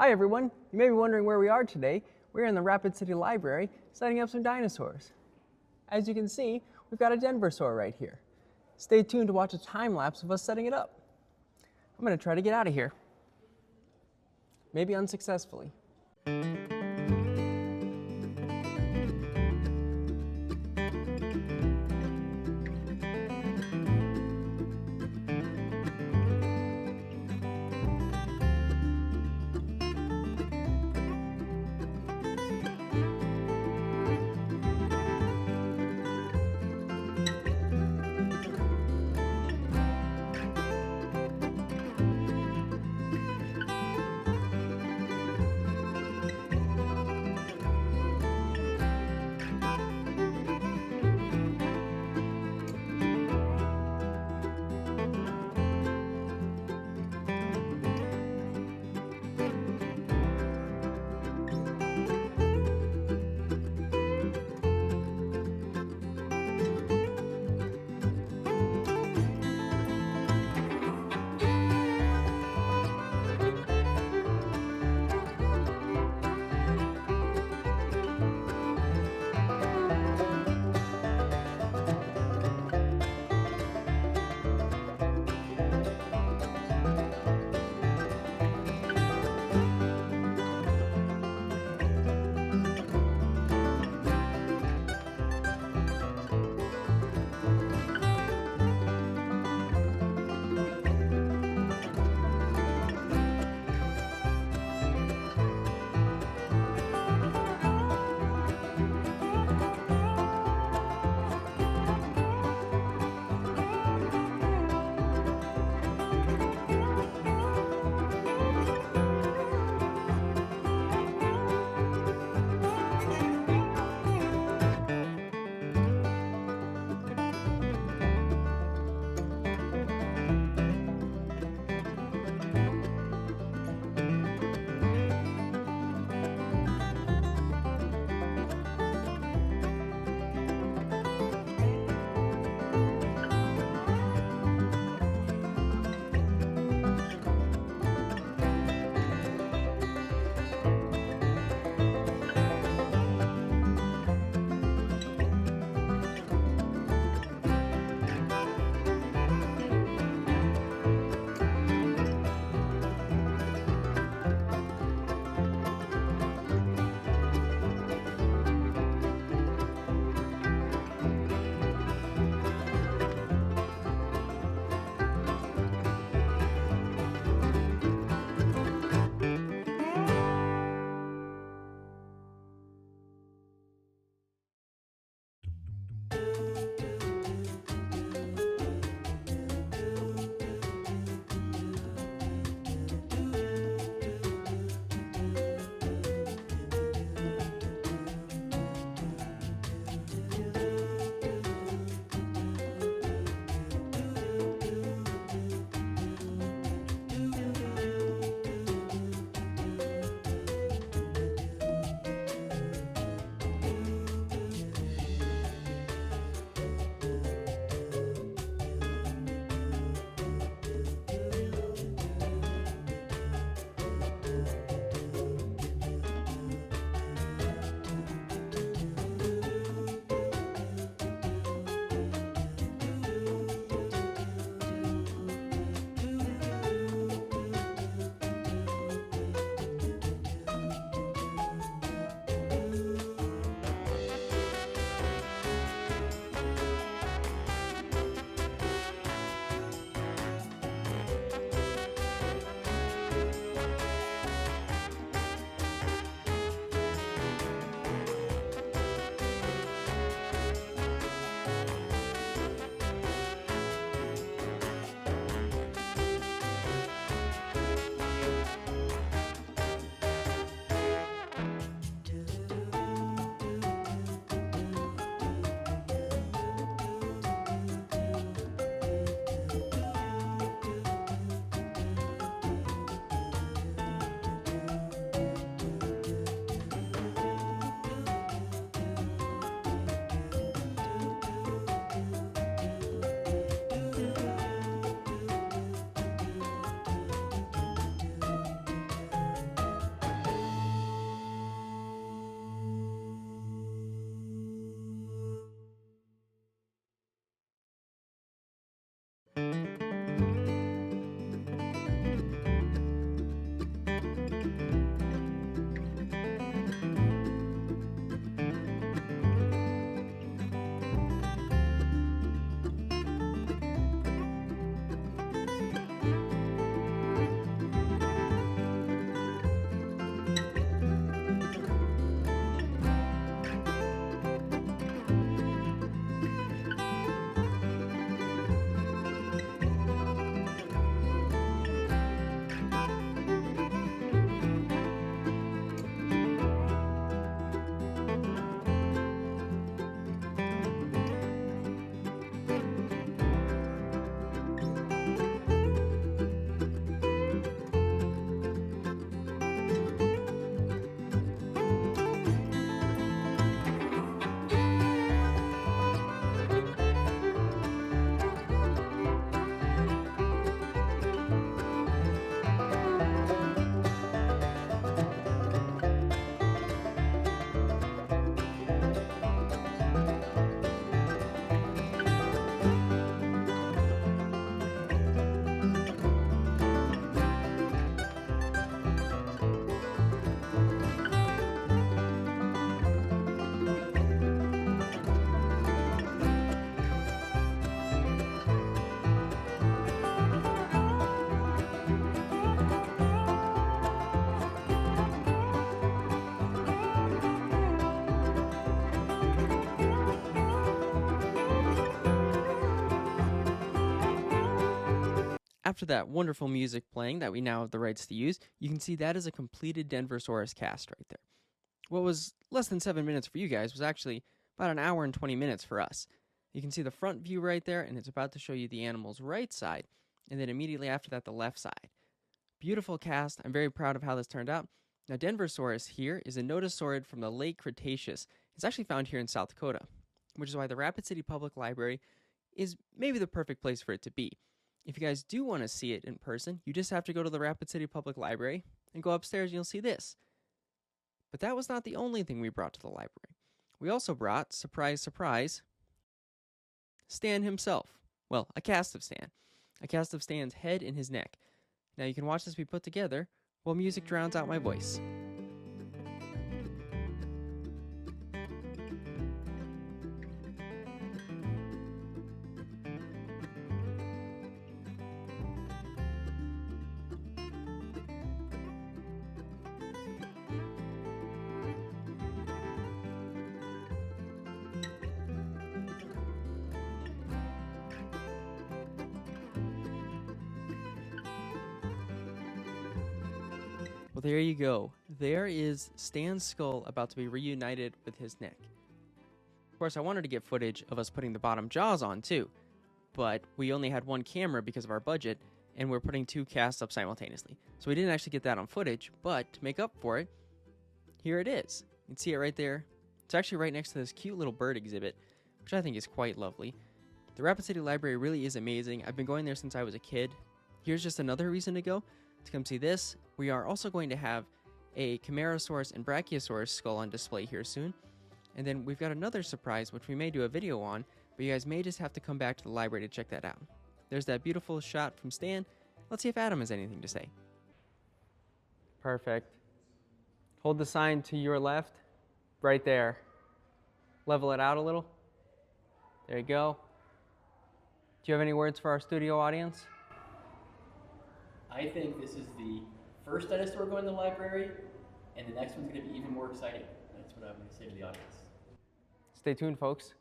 Hi everyone, you may be wondering where we are today. We're in the Rapid City Library setting up some dinosaurs. As you can see, we've got a Denversaur right here. Stay tuned to watch a time lapse of us setting it up. I'm going to try to get out of here. Maybe unsuccessfully. after that wonderful music playing that we now have the rights to use, you can see that is a completed Denversaurus cast right there. What was less than 7 minutes for you guys was actually about an hour and 20 minutes for us. You can see the front view right there, and it's about to show you the animal's right side, and then immediately after that, the left side. Beautiful cast. I'm very proud of how this turned out. Now, Denversaurus here is a notosaurid from the late Cretaceous. It's actually found here in South Dakota, which is why the Rapid City Public Library is maybe the perfect place for it to be. If you guys do want to see it in person, you just have to go to the Rapid City Public Library and go upstairs and you'll see this. But that was not the only thing we brought to the library. We also brought, surprise, surprise, Stan himself. Well, a cast of Stan. A cast of Stan's head and his neck. Now you can watch this be put together while music drowns out my voice. Well, there you go. There is Stan's skull about to be reunited with his neck. Of course, I wanted to get footage of us putting the bottom jaws on too, but we only had one camera because of our budget, and we're putting two casts up simultaneously. So we didn't actually get that on footage, but to make up for it, here it is. You can see it right there. It's actually right next to this cute little bird exhibit, which I think is quite lovely. The Rapid City Library really is amazing. I've been going there since I was a kid. Here's just another reason to go, to come see this. We are also going to have a Camarasaurus and Brachiosaurus skull on display here soon. And then we've got another surprise, which we may do a video on, but you guys may just have to come back to the library to check that out. There's that beautiful shot from Stan. Let's see if Adam has anything to say. Perfect. Hold the sign to your left, right there. Level it out a little. There you go. Do you have any words for our studio audience? I think this is the first dinosaur going to the library, and the next one's going to be even more exciting. That's what I'm going to say to the audience. Stay tuned, folks.